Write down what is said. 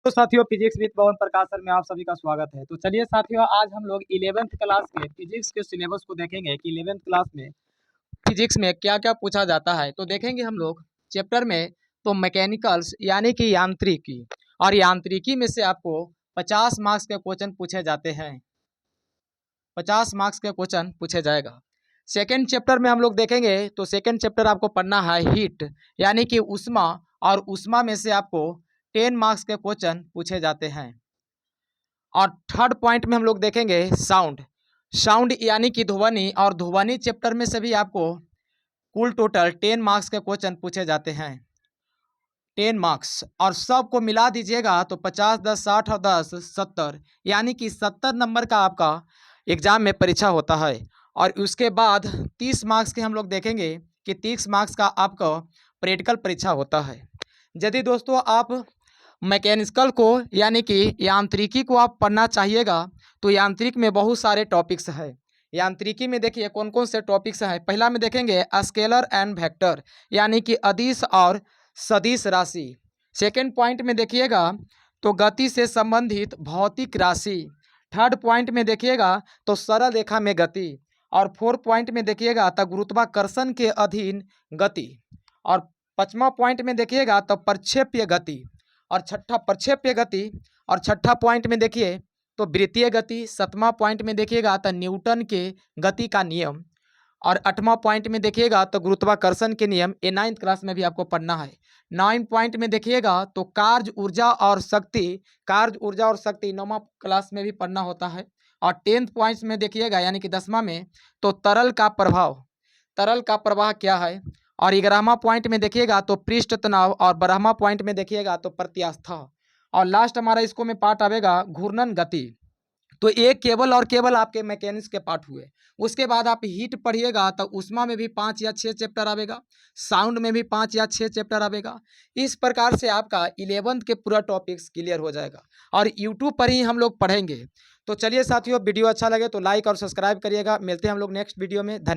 तो साथियों physics with Pawan Prakash sir में आप सभी का स्वागत है। तो चलिए साथियों, आज हम लोग 11th क्लास के फिजिक्स के सिलेबस को देखेंगे कि 11th क्लास में फिजिक्स में क्या क्या पूछा जाता है। तो देखेंगे हम लोग चैप्टर में तो मैकेनिकल्स यानी कि यांत्रिकी, और यांत्रिकी में से आपको 50 मार्क्स के क्वेश्चन पूछे जाते हैं। 50 मार्क्स के क्वेश्चन पूछे जाएगा। सेकेंड चैप्टर में हम लोग देखेंगे तो सेकेंड चैप्टर आपको पढ़ना है हीट यानी कि उष्मा, और उष्मा में से आपको 10 मार्क्स के क्वेश्चन पूछे जाते हैं। और थर्ड पॉइंट में हम लोग देखेंगे साउंड, साउंड यानी कि ध्वनि, और ध्वनि चैप्टर में से भी आपको कुल टोटल 10 मार्क्स के क्वेश्चन पूछे जाते हैं। 10 मार्क्स, और सबको मिला दीजिएगा तो 50, 10, 60 और 10 70, यानी कि 70 नंबर का आपका एग्जाम में परीक्षा होता है। और उसके बाद 30 मार्क्स के हम लोग देखेंगे कि 30 मार्क्स का आपका प्रैक्टिकल परीक्षा होता है। यदि दोस्तों आप मैकेनिकल को यानी कि यांत्रिकी को आप पढ़ना चाहिएगा तो यांत्रिक में बहुत सारे टॉपिक्स हैं। यांत्रिकी में देखिए कौन कौन से टॉपिक्स हैं। पहला में देखेंगे स्केलर एंड वेक्टर यानी कि अदिश और सदिश राशि। सेकेंड पॉइंट में देखिएगा तो गति से संबंधित भौतिक राशि। थर्ड पॉइंट में देखिएगा तो सरल रेखा में गति। और फोर्थ पॉइंट में देखिएगा तो गुरुत्वाकर्षण के अधीन गति। और पांचवा पॉइंट में देखिएगा तो प्रक्षेप्य गति, और छठा प्रक्षेप्य गति। और छठा पॉइंट में देखिए तो वृत्तीय गति। सातवां पॉइंट में देखिएगा तो न्यूटन के गति का नियम। और आठवां पॉइंट में देखिएगा तो गुरुत्वाकर्षण के नियम। ये 9th क्लास में भी आपको पढ़ना है। 9 पॉइंट में देखिएगा तो कार्य ऊर्जा और शक्ति, कार्य ऊर्जा और शक्ति 9वां क्लास में भी पढ़ना होता है। और 10th पॉइंट्स में देखिएगा यानी कि 10वां में तो तरल का प्रभाव, तरल का प्रवाह क्या है। और 11वां पॉइंट में देखिएगा तो पृष्ठ तनाव। और 12वां पॉइंट में देखिएगा तो प्रत्यास्थ। और लास्ट हमारा इसको में पार्ट आवेगा घूर्णन गति। तो एक केवल और केवल आपके मैकेनिक्स के पार्ट हुए। उसके बाद आप हीट पढ़िएगा तो उष्मा में भी 5 या 6 चैप्टर आवेगा, साउंड में भी 5 या 6 चैप्टर आवेगा। इस प्रकार से आपका 11th के पूरा टॉपिक्स क्लियर हो जाएगा, और यूट्यूब पर ही हम लोग पढ़ेंगे। तो चलिए साथियों, वीडियो अच्छा लगे तो लाइक और सब्सक्राइब करिएगा। मिलते हैं हम लोग नेक्स्ट वीडियो में। धन्यवाद।